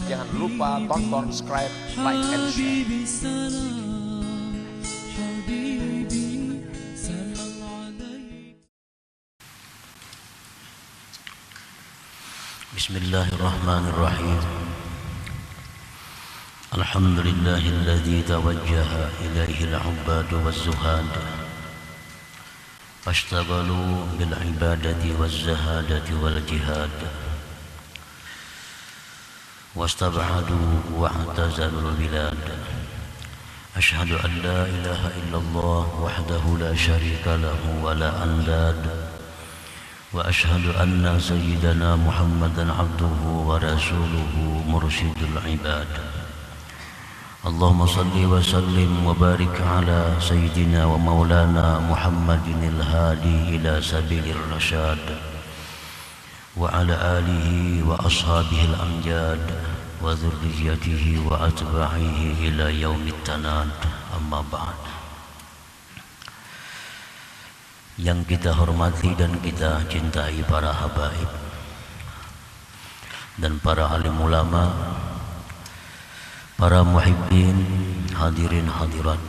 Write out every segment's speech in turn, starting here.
Jangan lupa tonton, subscribe, like, and share. Bismillahirrahmanirrahim. Alhamdulillahilladzi tawajjaha ilaihi al-'ubbad waz-zuhad fashtaghalu bil ibadati waz-zahadati wal jihad wastab'adu wa i'tazalul bilad. Ashhadu an la ilaha illallah wahdahu la syarika lahu wa la andad wa ashhadu anna sayyidana Muhammadan abduhu wa rasuluhu mursyidul ibad. Allahumma salli wa sallim wa barik ala sayyidina wa maulana Muhammadin al-hadi ila sabilir rasyad wa ala alihi wa ashabihi al-amjad wa dhurriyyatihi wa atba'ihi ila yaumit tanad. Amma ba'd. Yang kita hormati dan kita cintai para habaib dan para alim ulama, para muhibbin, hadirin hadirat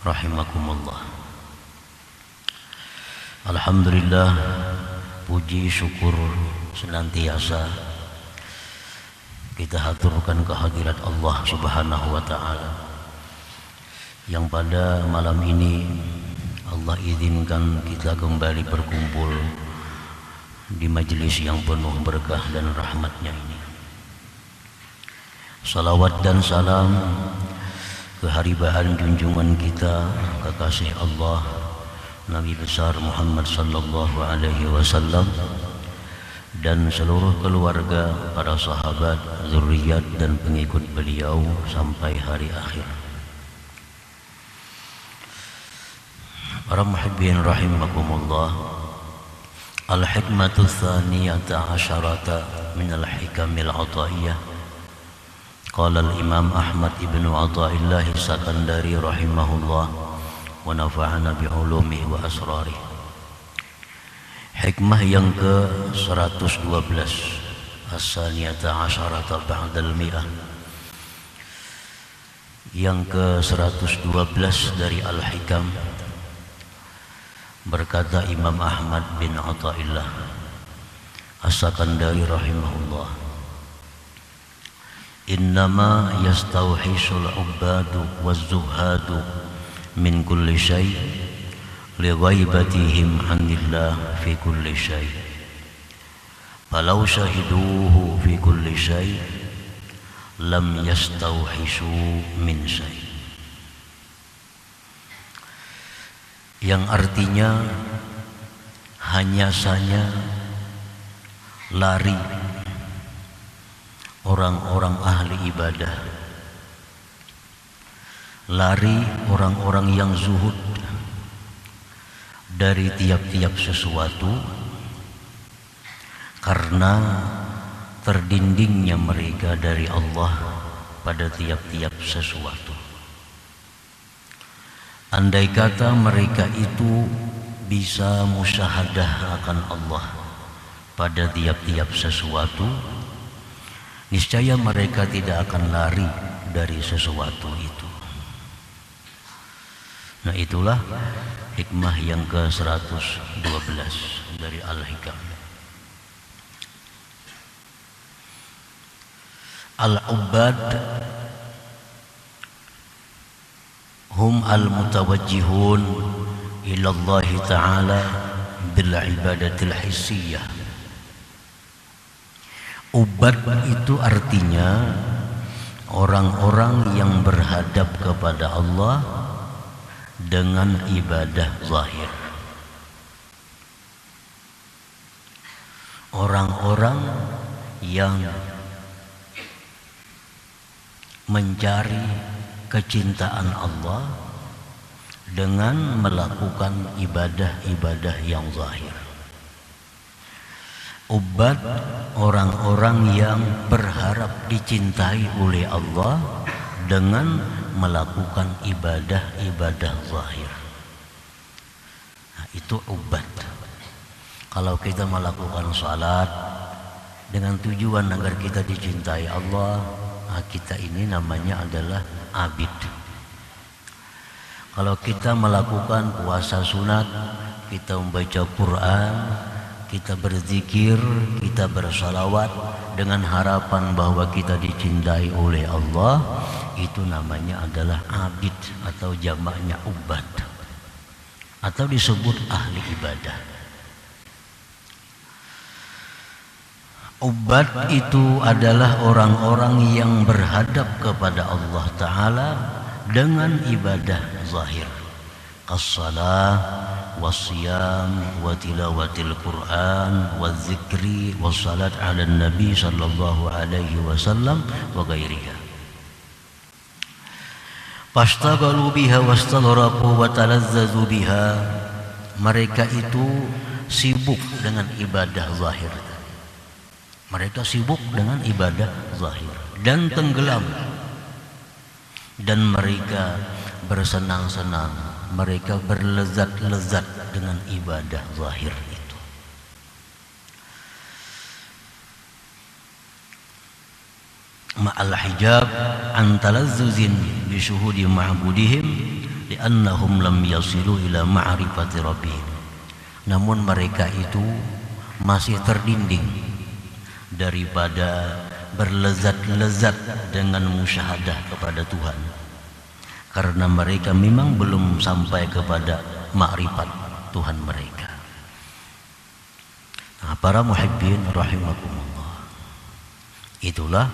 rahimakumullah. Alhamdulillah, puji syukur senantiasa kita haturkan kehadirat Allah Subhanahu wa taala yang pada malam ini Allah izinkan kita kembali berkumpul di majelis yang penuh berkah dan rahmatnya ini. Salawat dan salam keharibaan junjungan kita kekasih Allah Nabi besar Muhammad sallallahu alaihi wasallam dan seluruh keluarga, para sahabat, zuriat dan pengikut beliau sampai hari akhir. Para muhibbin rahimakumullah, al-hikmatu tsaniyata asyarata min al-hikamil ataiyah. Qala al-imam Ahmad ibn Athaillah Sakandari rahimahullah wa nafa'ana bi'ulumihi wa asrarih. Hikmah yang ke-112, as-saniyata asyarata ba'dal mi'ah, yang ke-112 dari Al-Hikam. Berkata Imam Ahmad bin Athaillah As-Sakandari rahimahullah, innama yastawhisul ubbadu waz-zuhadu min kulli syai' li ghaibatihim 'anillah fi kulli syai', falau syahiduhu fi kulli syai' lam yastawhisu min syai'. Yang artinya hanya saja lari orang-orang ahli ibadah, lari orang-orang yang zuhud dari tiap-tiap sesuatu karena terdindingnya mereka dari Allah pada tiap-tiap sesuatu. Andai kata mereka itu bisa musyahadah akan Allah pada tiap-tiap sesuatu, niscaya mereka tidak akan lari dari sesuatu itu. Nah, itulah hikmah yang ke-112 dari Al-Hikam. Al-Ubbad hum al-mutawajjihun ila Allah Ta'ala bil ibadatil hissiyah. Ubad itu artinya orang-orang yang berhadap kepada Allah dengan ibadah zahir. Orang-orang yang mencari kecintaan Allah dengan melakukan ibadah-ibadah yang zahir. Ubad orang-orang yang berharap dicintai oleh Allah dengan melakukan ibadah-ibadah zahir. Nah, itu ubad. Kalau kita melakukan salat, dengan tujuan agar kita dicintai Allah. Kita ini namanya adalah abid. Kalau kita melakukan puasa sunat, kita membaca Quran, kita berzikir, kita bersalawat dengan harapan bahwa kita dicintai oleh Allah, itu namanya adalah abid atau jamaknya ubad, atau disebut ahli ibadah. Ubad itu adalah orang-orang yang berhadap kepada Allah Ta'ala dengan ibadah zahir, as-salah, was-siyam, wa tilawatil Quran, wa zikri, wa salat ala nabi sallallahu alaihi wasallam, wa gairiha. Fastaghalu biha wastaghraqu wa talazzazu biha. Mereka itu sibuk dengan ibadah zahir. Mereka sibuk dengan ibadah zahir dan tenggelam, dan mereka bersenang-senang, mereka berlezat-lezat dengan ibadah zahir itu. Ma'al hijab an talazzuzin bi syuhudi ma'budihim li'annahum lam yasilu ila ma'rifati rabbihim. Namun mereka itu masih terdinding daripada berlezat-lezat dengan musyahadah kepada Tuhan, karena mereka memang belum sampai kepada makrifat Tuhan mereka. Nah, para muhibbin rahimakumullah, itulah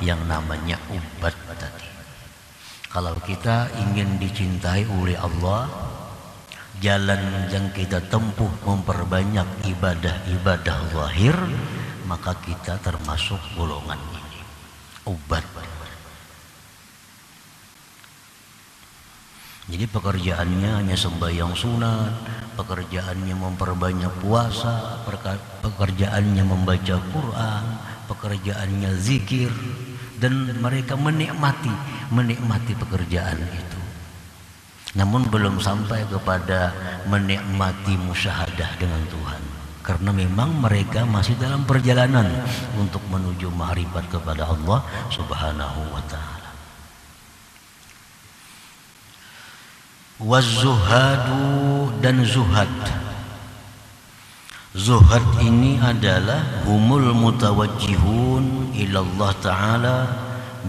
yang namanya ubad tadi. Kalau kita ingin dicintai oleh Allah, jalan yang kita tempuh memperbanyak ibadah-ibadah zahir, maka kita termasuk golongan ini, ubad. Jadi pekerjaannya hanya sembahyang sunat, pekerjaannya memperbanyak puasa, pekerjaannya membaca Quran, pekerjaannya zikir, dan mereka menikmati pekerjaan itu. Namun belum sampai kepada menikmati musyahadah dengan Tuhan, karena memang mereka masih dalam perjalanan untuk menuju ma'rifat kepada Allah Subhanahu wa ta'ala. Waz-zuhadu, dan zuhad. Zuhad ini adalah humul mutawajjihun ila Allah Ta'ala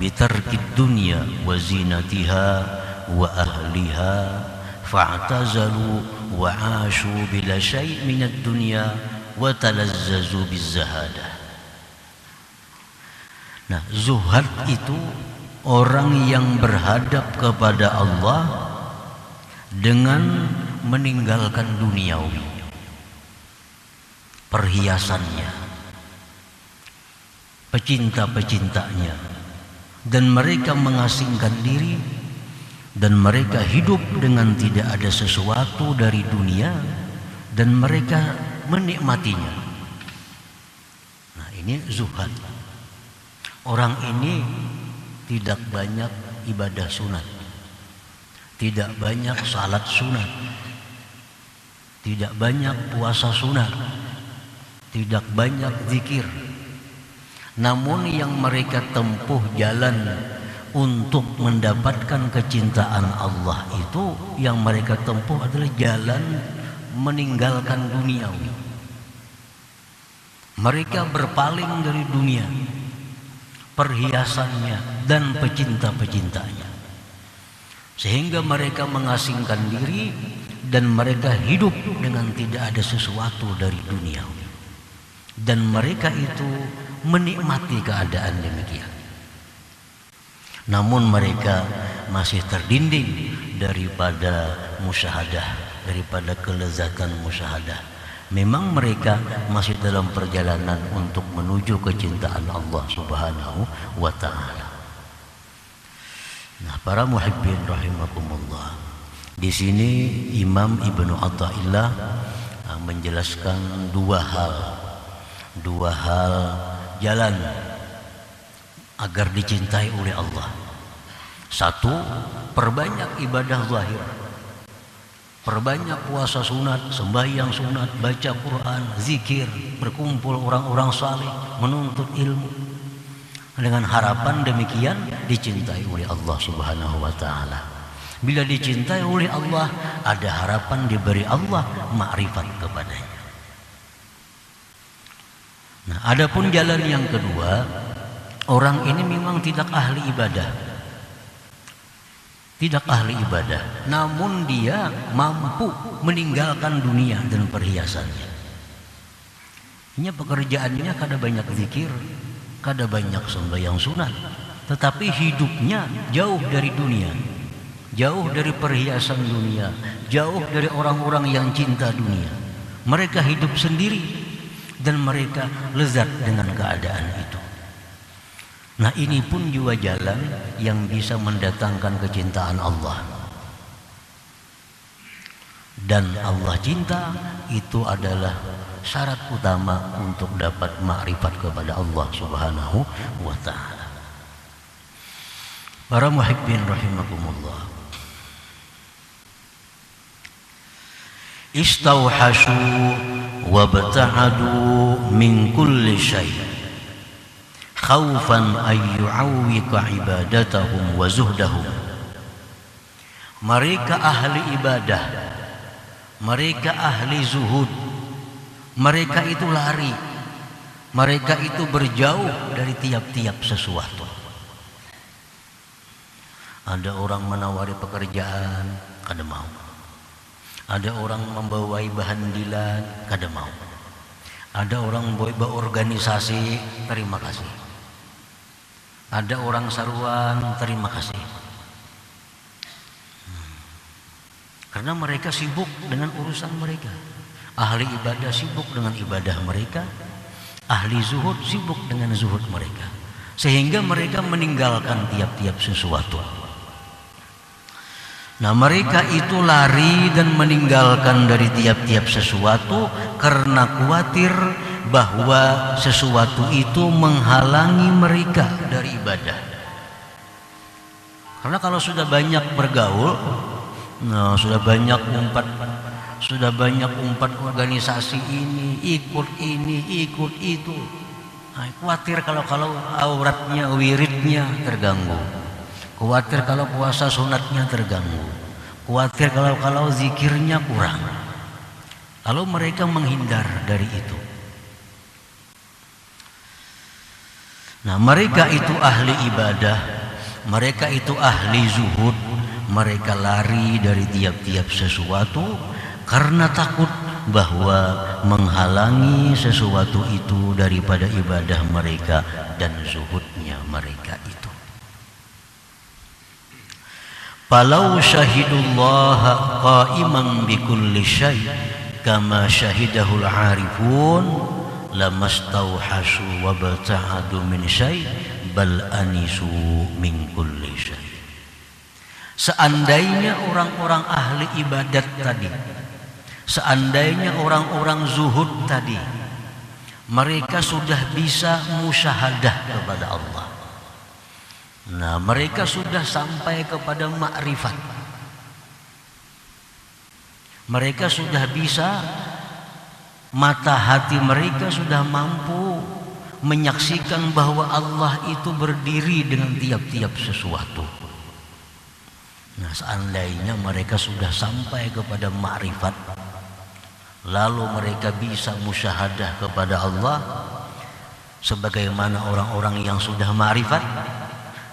bitarkid dunya wa zinatiha wa ahliha fa'tazalu wa 'ashu bila syai' minad dunya wa talazzazu bizzahadah. Nah, zuhad itu orang yang berhadap kepada Allah dengan meninggalkan duniawi, perhiasannya, pecinta-pecintanya, dan mereka mengasingkan diri, dan mereka hidup dengan tidak ada sesuatu dari dunia, dan mereka menikmatinya. Nah, ini zuhad. Orang ini tidak banyak ibadah sunat, tidak banyak salat sunat, tidak banyak puasa sunat, tidak banyak zikir. Namun yang mereka tempuh jalan untuk mendapatkan kecintaan Allah itu, yang mereka tempuh adalah jalan meninggalkan duniawi. Mereka berpaling dari dunia, perhiasannya, dan pecinta-pecintanya, sehingga mereka mengasingkan diri dan mereka hidup dengan tidak ada sesuatu dari dunia, dan mereka itu menikmati keadaan demikian. Namun mereka masih terdinding daripada musyahadah, daripada kelezatan musyahadah. Memang mereka masih dalam perjalanan untuk menuju kecintaan Allah Subhanahu wa ta'ala. Nah, para muhibbin rahimakumullah, di sini Imam Ibnu Athaillah menjelaskan dua hal jalan agar dicintai oleh Allah. Satu, perbanyak ibadah zahir. Perbanyak puasa sunat, sembahyang sunat, baca Quran, zikir, berkumpul orang-orang saleh, menuntut ilmu. Dengan harapan demikian dicintai oleh Allah Subhanahu wa taala. Bila dicintai oleh Allah, ada harapan diberi Allah makrifat kepadanya. Nah, adapun jalan yang kedua, orang ini memang tidak ahli ibadah. Tidak ahli ibadah, namun dia mampu meninggalkan dunia dan perhiasannya. Ini pekerjaannya kada banyak zikir, kada banyak sembahyang sunat, tetapi hidupnya jauh dari dunia, jauh dari perhiasan dunia, jauh dari orang-orang yang cinta dunia. Mereka hidup sendiri dan mereka lezat dengan keadaan itu. Nah, ini pun juga jalan yang bisa mendatangkan kecintaan Allah. Dan Allah cinta itu adalah syarat utama untuk dapat makrifat kepada Allah Subhanahu wa taala. Para muhibbin rahimakumullah. Istauhashu wa bata'adu min kulli syai' khaufan ay yu'awwika ibadatahum wa zuhdahum. Mereka ahli ibadah, mereka ahli zuhud, mereka itu lari, mereka itu berjauh dari tiap-tiap sesuatu. Ada orang menawari pekerjaan, kada mau. Ada orang membawai bahan dilan, kada mau. Ada orang membawa organisasi, terima kasih. Ada orang saruan, terima kasih. Karena mereka sibuk dengan urusan mereka. Ahli ibadah sibuk dengan ibadah mereka, ahli zuhud sibuk dengan zuhud mereka, sehingga mereka meninggalkan tiap-tiap sesuatu. Nah, mereka itu lari dan meninggalkan dari tiap-tiap sesuatu karena khawatir bahwa sesuatu itu menghalangi mereka dari ibadah. Karena kalau sudah banyak bergaul, nah, sudah banyak umpat organisasi ini, ikut itu. Nah, khawatir kalau auratnya, wiridnya terganggu. Khawatir kalau puasa sunatnya terganggu. Khawatir kalau zikirnya kurang. Lalu mereka menghindar dari itu. Nah, mereka itu ahli ibadah, mereka itu ahli zuhud, mereka lari dari tiap-tiap sesuatu karena takut bahwa menghalangi sesuatu itu daripada ibadah mereka dan zuhudnya mereka itu. Falau syahidullaha qa'iman bikulli syai' kama syahidahul 'arifun lamastauhashu wa bata'adu min syai' bal anisu min kulli syai'. Seandainya orang-orang ahli ibadat tadi, seandainya orang-orang zuhud tadi, mereka sudah bisa musyahadah kepada Allah. Nah, mereka sudah sampai kepada makrifat. Mereka sudah bisa, mata hati mereka sudah mampu menyaksikan bahwa Allah itu berdiri dengan tiap-tiap sesuatu. Nah, seandainya mereka sudah sampai kepada makrifat, lalu mereka bisa musyahadah kepada Allah sebagaimana orang-orang yang sudah makrifat,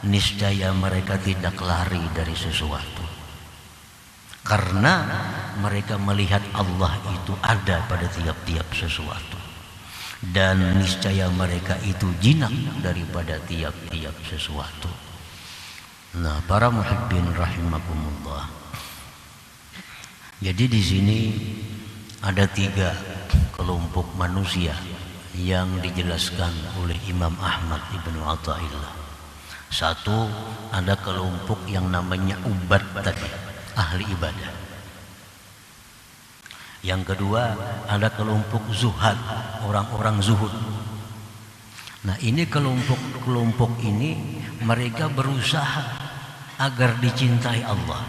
niscaya mereka tidak lari dari sesuatu. Karena mereka melihat Allah itu ada pada tiap-tiap sesuatu. Dan niscaya mereka itu jinak daripada tiap-tiap sesuatu. Nah, para muhibbin rahimakumullah. Jadi di sini ada 3 kelompok manusia yang dijelaskan oleh Imam Ahmad Ibnu Athaillah. Satu, ada kelompok yang namanya ubad tadi, ahli ibadah. Yang kedua, ada kelompok zuhad, orang-orang zuhud. Nah, ini kelompok ini mereka berusaha agar dicintai Allah.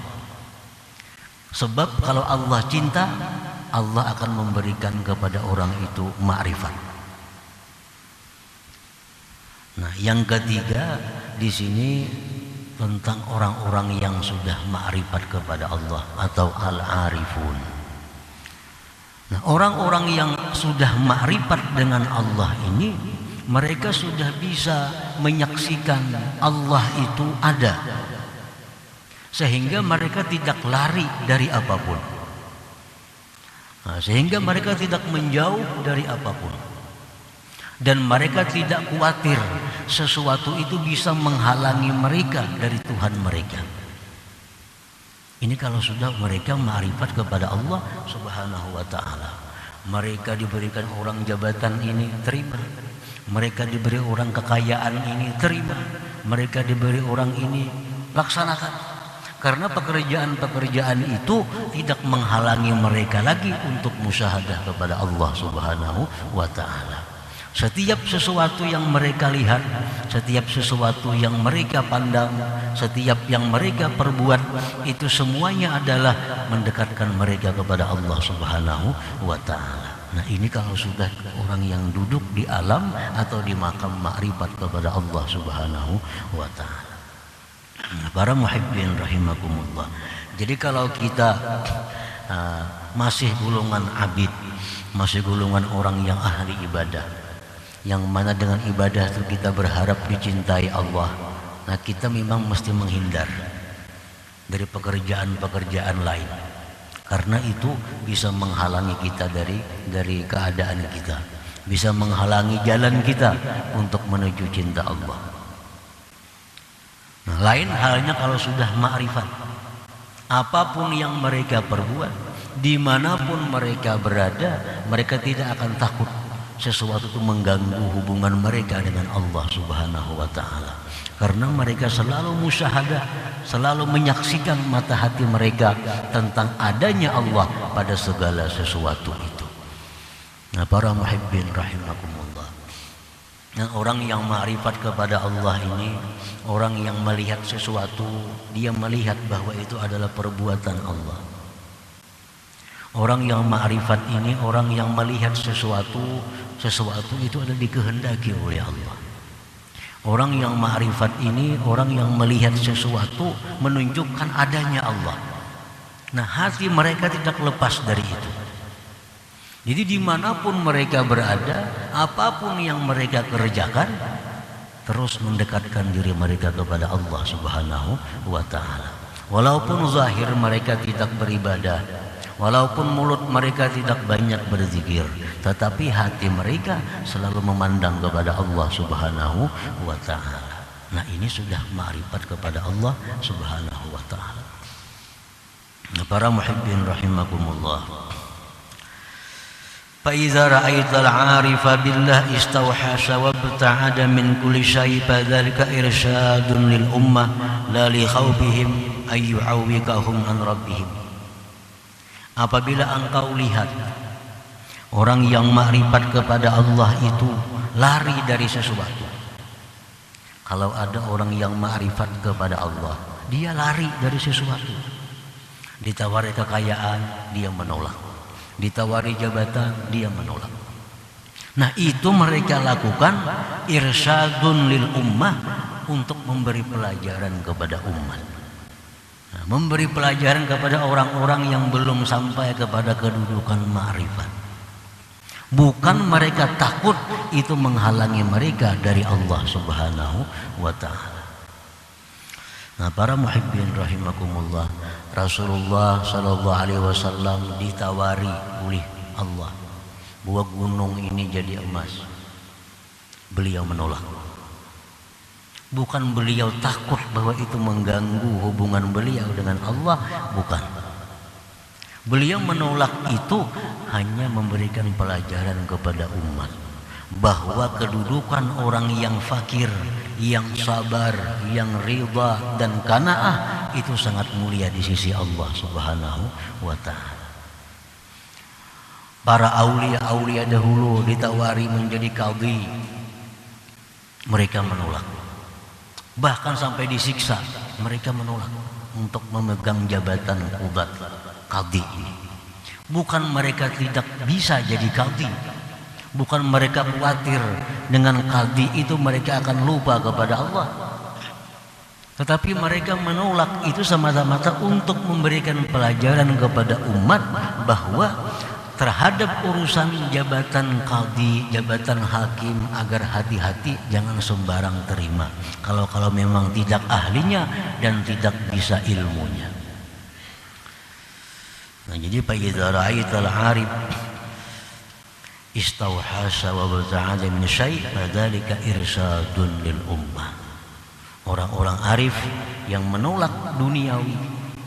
Sebab kalau Allah cinta, Allah akan memberikan kepada orang itu ma'rifat. Nah, yang ketiga di sini tentang orang-orang yang sudah ma'rifat kepada Allah atau al-arifun. Nah, orang-orang yang sudah ma'rifat dengan Allah ini, mereka sudah bisa menyaksikan Allah itu ada, sehingga mereka tidak lari dari apapun. Nah, sehingga mereka tidak menjauh dari apapun, dan mereka tidak khawatir sesuatu itu bisa menghalangi mereka dari Tuhan mereka. Ini kalau sudah mereka ma'rifat kepada Allah Subhanahu wa ta'ala. Mereka diberikan orang jabatan ini, terima. Mereka diberi orang kekayaan ini, terima. Mereka diberi orang ini, laksanakan. Karena pekerjaan-pekerjaan itu tidak menghalangi mereka lagi untuk musyahadah kepada Allah Subhanahu wa ta'ala. Setiap sesuatu yang mereka lihat, setiap sesuatu yang mereka pandang, setiap yang mereka perbuat, itu semuanya adalah mendekatkan mereka kepada Allah Subhanahu wa ta'ala. Nah, ini kalau sudah orang yang duduk di alam atau di makam ma'rifat kepada Allah Subhanahu wa ta'ala. Para muhibbin rahimakumullah. Jadi kalau kita masih golongan abid, masih golongan orang yang ahli ibadah, yang mana dengan ibadah itu kita berharap dicintai Allah, nah kita memang mesti menghindar dari pekerjaan-pekerjaan lain, karena itu bisa menghalangi kita dari keadaan kita, bisa menghalangi jalan kita untuk menuju cinta Allah. Nah, lain halnya kalau sudah ma'rifat, apapun yang mereka perbuat, dimanapun mereka berada, mereka tidak akan takut sesuatu itu mengganggu hubungan mereka dengan Allah Subhanahu wa ta'ala. Karena mereka selalu musyahadah, selalu menyaksikan mata hati mereka tentang adanya Allah pada segala sesuatu itu. Nah, para muhibbin rahimakumullah. Nah, orang yang ma'rifat kepada Allah ini, orang yang melihat sesuatu, dia melihat bahwa itu adalah perbuatan Allah. Orang yang ma'rifat ini, orang yang melihat sesuatu itu adalah dikehendaki oleh Allah. Orang yang ma'rifat ini, orang yang melihat sesuatu menunjukkan adanya Allah. Nah, hati mereka tidak lepas dari itu. Jadi dimanapun mereka berada, apapun yang mereka kerjakan, terus mendekatkan diri mereka kepada Allah Subhanahu wa ta'ala. Walaupun zahir mereka tidak beribadah, walaupun mulut mereka tidak banyak berzikir, tetapi hati mereka selalu memandang kepada Allah Subhanahu wa ta'ala. Nah, ini sudah ma'rifat kepada Allah Subhanahu wa ta'ala. Nah, para muhibbin rahimakumullah. فإذا رأيت العارف بالله استوحش وابتعد من كل شيء فذلك إرشاد للأمة لا لخوفهم أن يعوقهم عن ربهم. Apabila engkau lihat orang yang ma'rifat kepada Allah itu lari dari sesuatu. Kalau ada orang yang ma'rifat kepada Allah, dia lari dari sesuatu. Ditawari kekayaan, dia menolak. Ditawari jabatan, dia menolak. Nah, itu mereka lakukan irsyadun lil ummah, untuk memberi pelajaran kepada umat. Nah, memberi pelajaran kepada orang-orang yang belum sampai kepada kedudukan ma'rifat. Bukan mereka takut itu menghalangi mereka dari Allah Subhanahu wa ta'ala. Nah, para muhibbin rahimakumullah, Rasulullah sallallahu alaihi wasallam ditawari oleh Allah bahwa gunung ini jadi emas. Beliau menolak. Bukan beliau takut bahwa itu mengganggu hubungan beliau dengan Allah, bukan. Beliau menolak itu hanya memberikan pelajaran kepada umat bahwa kedudukan orang yang fakir, yang sabar, yang ridha dan qanaah itu sangat mulia di sisi Allah Subhanahu wa ta'ala. Para aulia-aulia dahulu ditawari menjadi qadhi, mereka menolak. Bahkan sampai disiksa, mereka menolak untuk memegang jabatan qudat, qadhi. Bukan mereka tidak bisa jadi qadhi, bukan mereka khawatir dengan qadhi itu mereka akan lupa kepada Allah, tetapi mereka menolak itu semata-mata untuk memberikan pelajaran kepada umat bahwa terhadap urusan jabatan qadhi, jabatan hakim, agar hati-hati, jangan sembarang terima kalau memang tidak ahlinya dan tidak bisa ilmunya. Nah, jadi fa idza ra'aital 'arif istauhasa wa baza'ada min syai' fadzalika irsadun lil ummah. Orang-orang arif yang menolak duniawi,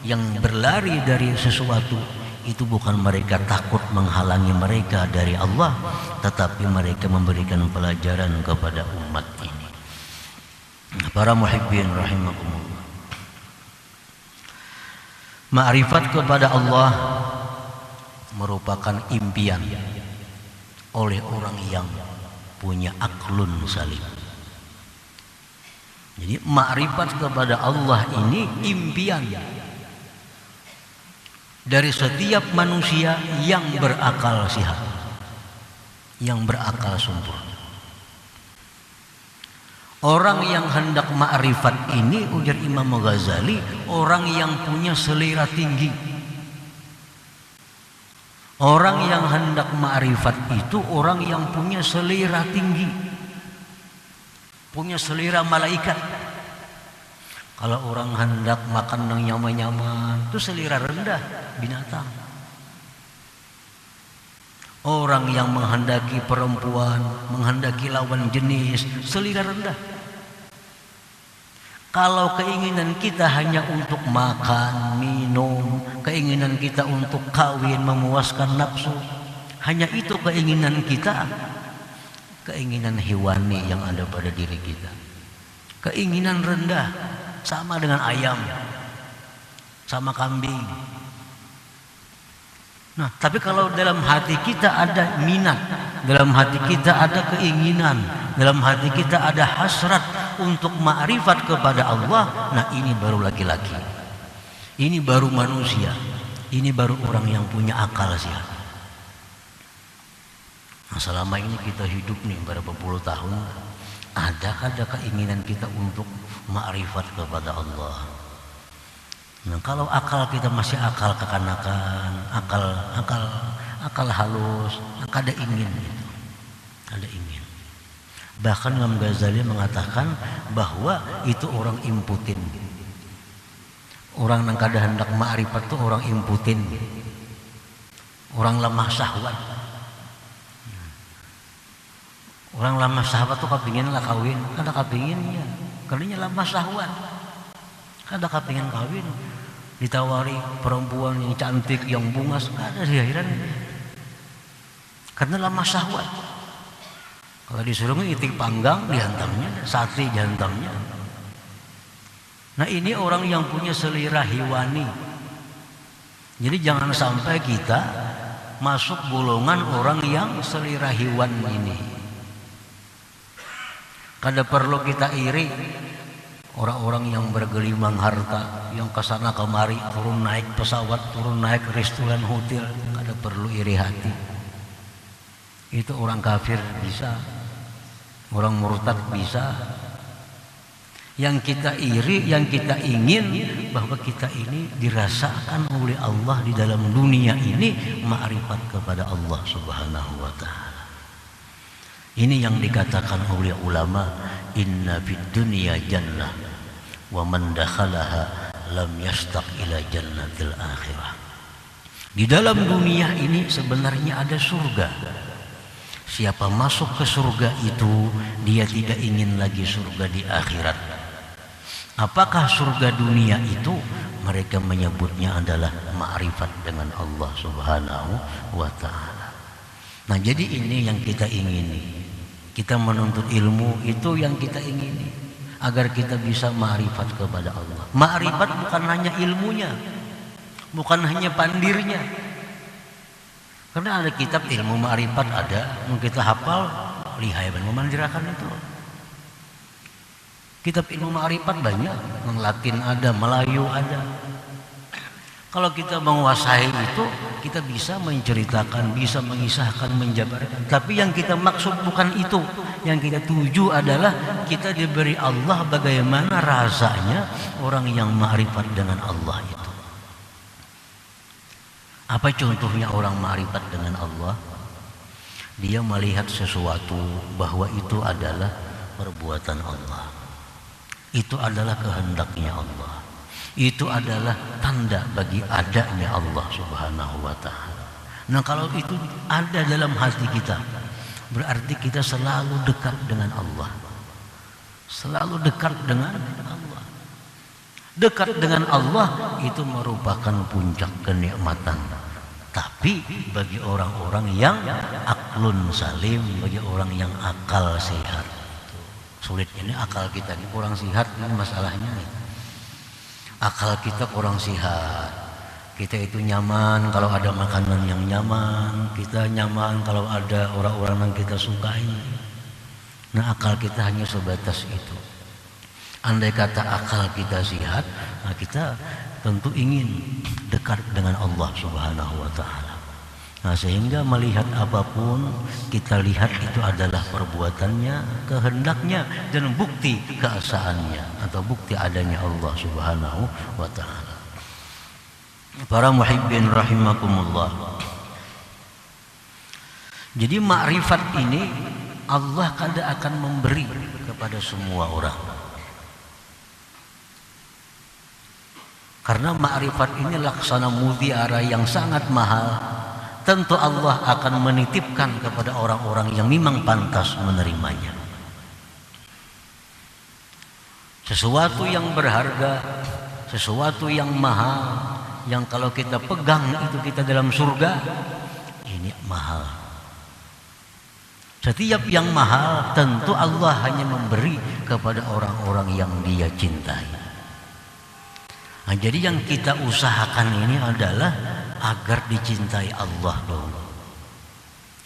yang berlari dari sesuatu, itu bukan mereka takut menghalangi mereka dari Allah, tetapi mereka memberikan pelajaran kepada umat ini. Para muhibbin rahimakumullah, ma'rifat kepada Allah merupakan impian oleh orang yang punya aklun salim. Jadi ma'rifat kepada Allah ini impian dari setiap manusia yang berakal sehat, yang berakal sempurna. Orang yang hendak ma'rifat ini, ujar Imam Ghazali, orang yang punya selera tinggi. Orang yang hendak ma'rifat itu orang yang punya selera tinggi, punya selera malaikat. Kalau orang hendak makan yang nyaman-nyaman, itu selera rendah binatang. Orang yang menghendaki perempuan, menghendaki lawan jenis, selera rendah. Kalau keinginan kita hanya untuk makan, minum, keinginan kita untuk kawin, memuaskan nafsu, hanya itu keinginan kita, keinginan hewani yang ada pada diri kita, keinginan rendah, sama dengan ayam, sama kambing. Nah, tapi kalau dalam hati kita ada minat, dalam hati kita ada keinginan, dalam hati kita ada hasrat untuk ma'rifat kepada Allah, nah ini baru laki-laki, ini baru manusia, ini baru orang yang punya akal sehat. Nah, selama ini kita hidup nih berapa puluh tahun, ada keinginan kita untuk ma'rifat kepada Allah. Nah, kalau akal kita masih akal kekanakan, akal halus, ada ingin gitu, ada ingin. Bahkan Imam Ghazali mengatakan bahwa itu orang imputin. Orang yang kada hendak ma'rifat itu orang imputin, orang lemah syahwat. Orang lemah syahwat tuh kepingin lah kawin, kada kepingin ya, kalinya lemah syahwat, kada kepingin kawin. Ditawari perempuan yang cantik, yang bungas, ada di akhiran, karena lemah syahwat. Kalau disuruh itik panggang dihantamnya, sate dihantamnya. Nah, ini orang yang punya selera hewani. Jadi jangan sampai kita masuk golongan orang yang selera hewan ini. Kada perlu kita iri orang-orang yang bergelimang harta, yang kesana kemari, turun naik pesawat, turun naik restoran hotel, kada perlu iri hati. Itu orang kafir bisa, orang murtad bisa. Yang kita iri, yang kita ingin bahwa kita ini dirasakan oleh Allah di dalam dunia ini ma'rifat kepada Allah Subhanahu wa ta'ala. Ini yang dikatakan oleh ulama, inna fid dunya jannah wa man dakhalaha lam yastaq ila jannatil akhirah. Di dalam dunia ini sebenarnya ada surga. Siapa masuk ke surga itu, dia tidak ingin lagi surga di akhirat. Apakah surga dunia itu? Mereka menyebutnya adalah ma'rifat dengan Allah Subhanahu wa ta'ala. Nah, jadi ini yang kita ingini. Kita menuntut ilmu itu yang kita ingini, agar kita bisa ma'rifat kepada Allah. Ma'rifat bukan hanya ilmunya, bukan hanya pandirnya. Karena ada kitab ilmu ma'rifat ada, yang kita hafal, lihai dan memandirakan itu. Kitab ilmu ma'rifat banyak, yang Latin ada, Melayu ada. Kalau kita menguasai itu, kita bisa menceritakan, bisa mengisahkan, menjabarkan. Tapi yang kita maksud bukan itu. Yang kita tuju adalah kita diberi Allah bagaimana rasanya orang yang ma'rifat dengan Allah itu. Apa contohnya orang ma'rifat dengan Allah? Dia melihat sesuatu bahwa itu adalah perbuatan Allah. Itu adalah kehendaknya Allah. Itu adalah tanda bagi adanya Allah Subhanahu wa ta'ala. Nah, kalau itu ada dalam hati kita, berarti kita selalu dekat dengan Allah. Selalu dekat dengan Allah. Dekat dengan Allah itu merupakan puncak kenikmatan. Tapi bagi orang-orang yang aklun salim, bagi orang yang akal sehat, sulit ini akal kita ini kurang sehat, ini masalahnya nih. Akal kita kurang sehat. Kita itu nyaman kalau ada makanan yang nyaman, kita nyaman kalau ada orang-orang yang kita sukai. Nah, akal kita hanya sebatas itu. Andai kata akal kita sehat, nah kita tentu ingin dekat dengan Allah Subhanahu wa ta'ala. Nah, sehingga melihat apapun kita lihat itu adalah perbuatannya, kehendaknya, dan bukti keesaannya atau bukti adanya Allah Subhanahu wa ta'ala. Para muhibbin rahimakumullah. Jadi makrifat ini Allah kadang akan memberi kepada semua orang. Karena makrifat ini laksana mutiara yang sangat mahal. Tentu Allah akan menitipkan kepada orang-orang yang memang pantas menerimanya. Sesuatu yang berharga, sesuatu yang mahal, yang kalau kita pegang itu kita dalam surga, ini mahal. Setiap yang mahal tentu Allah hanya memberi kepada orang-orang yang Dia cintai. Nah, jadi yang kita usahakan ini adalah agar dicintai Allah dulu.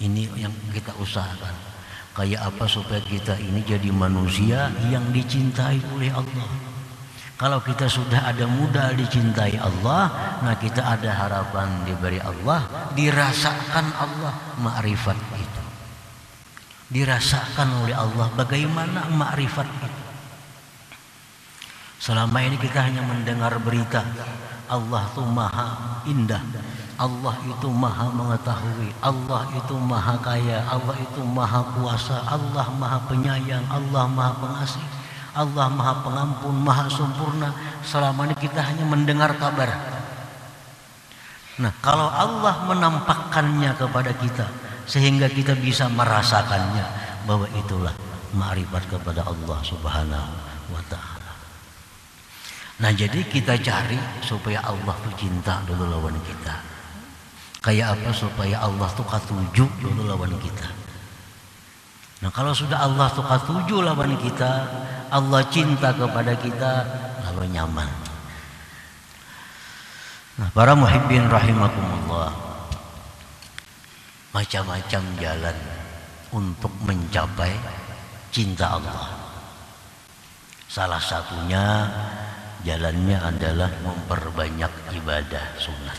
Ini yang kita usahakan. Kayak apa supaya kita ini jadi manusia yang dicintai oleh Allah. Kalau kita sudah ada mudah dicintai Allah, nah kita ada harapan diberi Allah, dirasakan Allah makrifat itu. Dirasakan oleh Allah bagaimana makrifat itu. Selama ini kita hanya mendengar berita Allah itu maha indah, Allah itu maha mengetahui, Allah itu maha kaya, Allah itu maha kuasa, Allah maha penyayang, Allah maha pengasih, Allah maha pengampun, maha sempurna. Selama ini kita hanya mendengar kabar. Nah, kalau Allah menampakkannya kepada kita sehingga kita bisa merasakannya, bahwa itulah makrifat kepada Allah Subhanahu wa ta'ala. Nah, jadi kita cari supaya Allah tuh cinta dulu lawan kita. Kayak apa supaya Allah tuh katuju dulu lawan kita. Nah, kalau sudah Allah tuh katuju lawan kita, Allah cinta kepada kita, lalu nyaman. Nah, para muhibbin rahimakumullah, macam-macam jalan untuk mencapai cinta Allah. Salah satunya jalannya adalah memperbanyak ibadah sunat.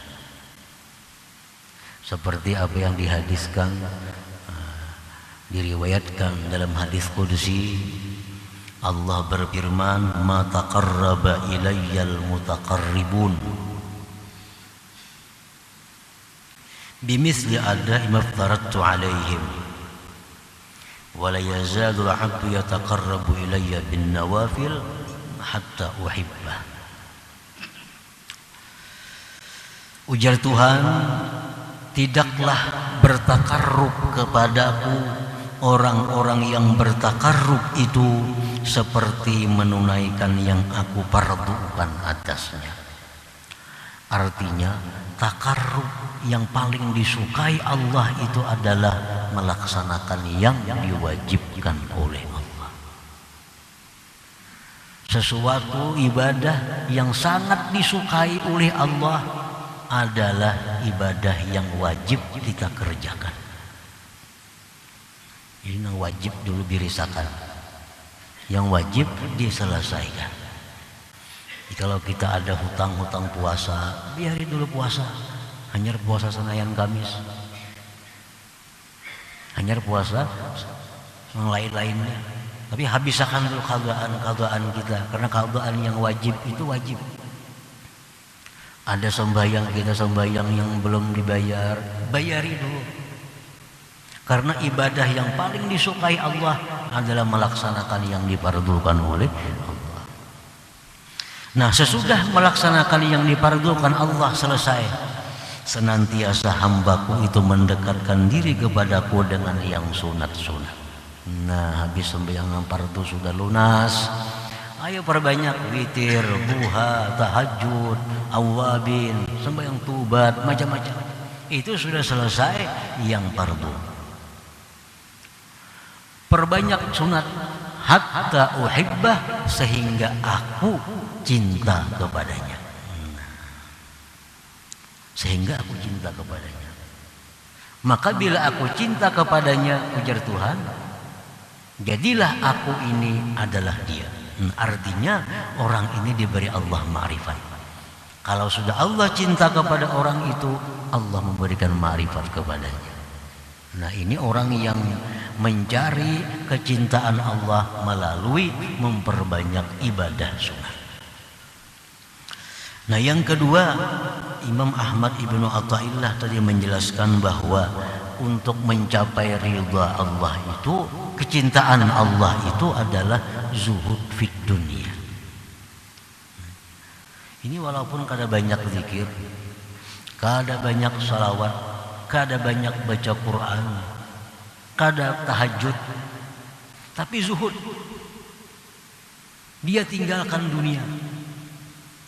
Seperti apa yang dihadiskan, diriwayatkan dalam hadis qudsi, Allah berfirman, "Ma taqarraba ilayyal mutaqarribun bimithli ada'i ma aftaradtu 'alaihim wa la yazalu al-'abdu yataqarrabu ilayya bin nawafil hatta uhibbah." Ujar Tuhan, tidaklah bertakarrub kepadaku orang-orang yang bertakarrub itu seperti menunaikan yang aku fardukan atasnya. Artinya takarrub yang paling disukai Allah itu adalah melaksanakan yang diwajibkan oleh Allah. Sesuatu ibadah yang sangat disukai oleh Allah adalah ibadah yang wajib kita kerjakan. Ini yang wajib dulu dirisakan, yang wajib diselesaikan. Kalau kita ada hutang-hutang puasa, biarin dulu puasa. Hanya puasa Senin Kamis. Hanya puasa yang lain-lainnya. Tapi habiskan dulu qadaan kita, karena qadaan yang wajib itu wajib. Ada sembahyang kita yang belum dibayar, bayari dulu. Karena ibadah yang paling disukai Allah adalah melaksanakan yang dipardukan oleh Allah. Nah, sesudah melaksanakan yang dipardukan Allah selesai, senantiasa hambaku itu mendekatkan diri kepadaku dengan yang sunat-sunat. Nah, habis sembahyang fardu sudah lunas, ayo perbanyak witir, duha, tahajud, awabin, sembahyang tubat, macam-macam. Itu sudah selesai yang fardu. Perbanyak sunat hatta uhibbah, sehingga aku cinta kepadanya. Sehingga aku cinta kepadanya. Maka bila aku cinta kepadanya, ujar Tuhan, jadilah aku ini adalah dia. Artinya orang ini diberi Allah ma'rifat. Kalau sudah Allah cinta kepada orang itu, Allah memberikan ma'rifat kepadanya. Nah, ini orang yang mencari kecintaan Allah melalui memperbanyak ibadah sunat. Nah, yang kedua, Imam Ahmad Ibnu Athaillah tadi menjelaskan bahwa untuk mencapai ridha Allah itu, kecintaan Allah itu adalah zuhud fid dunia. Ini walaupun kada banyak zikir, kada banyak salawat, kada banyak baca Quran, kada tahajud, tapi zuhud. Dia tinggalkan dunia,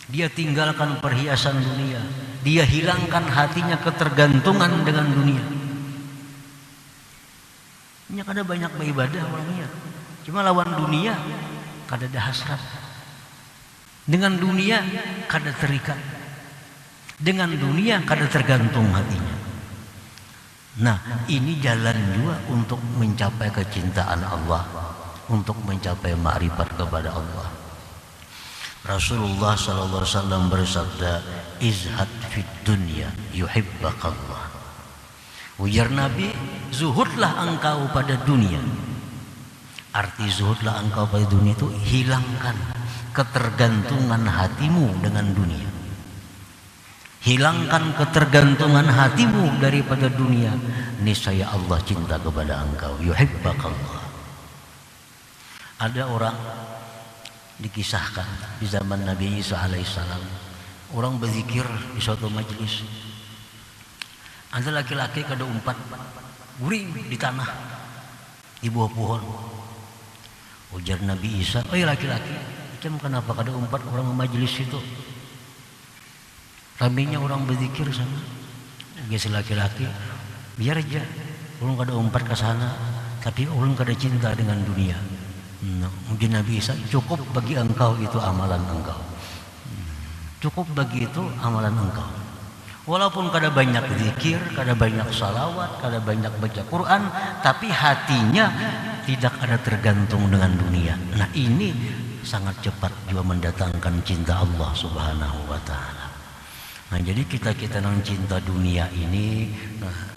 dia tinggalkan perhiasan dunia, dia hilangkan hatinya ketergantungan dengan dunia. Ini kada banyak beribadah orangnya, cuma lawan dunia kada ada hasrat. Dengan dunia kada terikat, dengan dunia kada tergantung hatinya. Nah, ini jalan juga untuk mencapai kecintaan Allah, untuk mencapai ma'rifat kepada Allah. Rasulullah SAW bersabda, izhad fid dunya yuhibbakallah. Ujar Nabi, zuhudlah engkau pada dunia. Arti zuhudlah engkau pada dunia itu hilangkan ketergantungan hatimu dengan dunia. Hilangkan ketergantungan hatimu daripada dunia, niscaya Allah cinta kepada engkau. Yuhibbakallah. Ada orang dikisahkan di zaman Nabi Isa alaihissalam, orang berzikir di suatu majelis. Ada laki-laki kada umpat, guring di tanah, di bawah pohon. Ujar Nabi Isa, "Oh laki-laki, macam kenapa kada umpat orang majelis itu? Ramainya orang berzikir sana." Dia laki-laki, biar aja, orang kada umpat ke sana, tapi orang kada cinta dengan dunia. Mungkin Nabi Isa, cukup bagi engkau itu amalan engkau. Cukup bagi itu amalan engkau. Walaupun kada banyak zikir, kada banyak salawat, kada banyak baca Quran, tapi hatinya tidak ada tergantung dengan dunia. Nah, ini sangat cepat juga mendatangkan cinta Allah Subhanahu wa ta'ala. Nah, jadi kita yang cinta dunia ini, nah,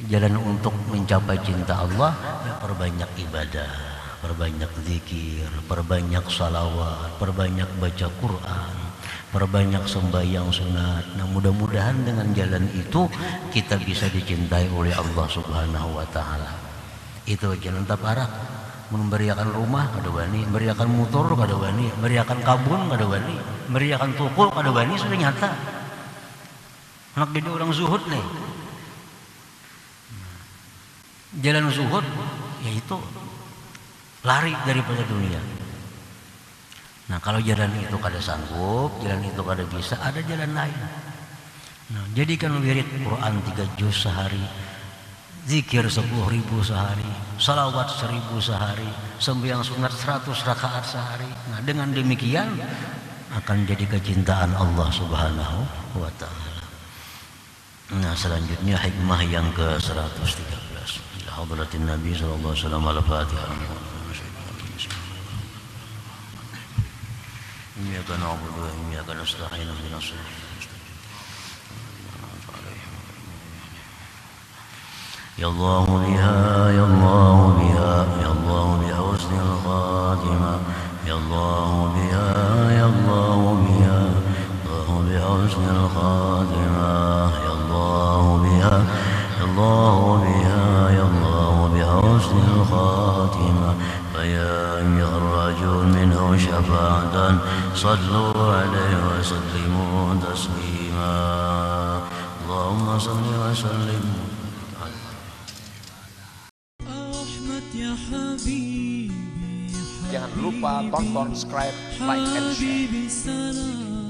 jalan untuk mencapai cinta Allah, ya perbanyak ibadah, perbanyak zikir, perbanyak salawat, perbanyak baca Quran, perbanyak sembahyang sunat. Nah, mudah-mudahan dengan jalan itu kita bisa dicintai oleh Allah Subhanahu wa ta'ala. Itu jalan taparak. Memberiakan rumah kada wani, memberiakan motor kada wani, memberiakan kabun kada wani, memberiakan tukul kada wani, sudah nyata. Anak jadi orang zuhud nih. Jalan zuhud yaitu lari daripada dunia. Nah, kalau jalan itu kada sanggup, jalan itu kada bisa, ada jalan lain. Nah, jadikan wirid Quran 3 juz sehari, zikir 10.000 sehari, salawat 1.000 sehari, sembahyang sunat 100 rakaat sehari. Nah, dengan demikian akan jadi kecintaan Allah Subhanahu wa ta'ala. Nah, selanjutnya hikmah yang ke-113. Ila hadratin Nabi sallallahu alaihi wasallam al-Fatihah. إياك نعبد وإياك نستعين اهدنا الصراط يا الله بها يا الله بها يا الله بحسن الخاتمة يا الله بها يا الله بها الله بحسن الخاتمة يا الله بها يا الله بها يا الله بحسن الخاتمة فيا أيها الرجل منه شفاعة صلوا عليه وسلموا تسليما اللهم صل وسلم يا حبيبي Jangan lupa tonton, subscribe, like, and share. حبيبي سلام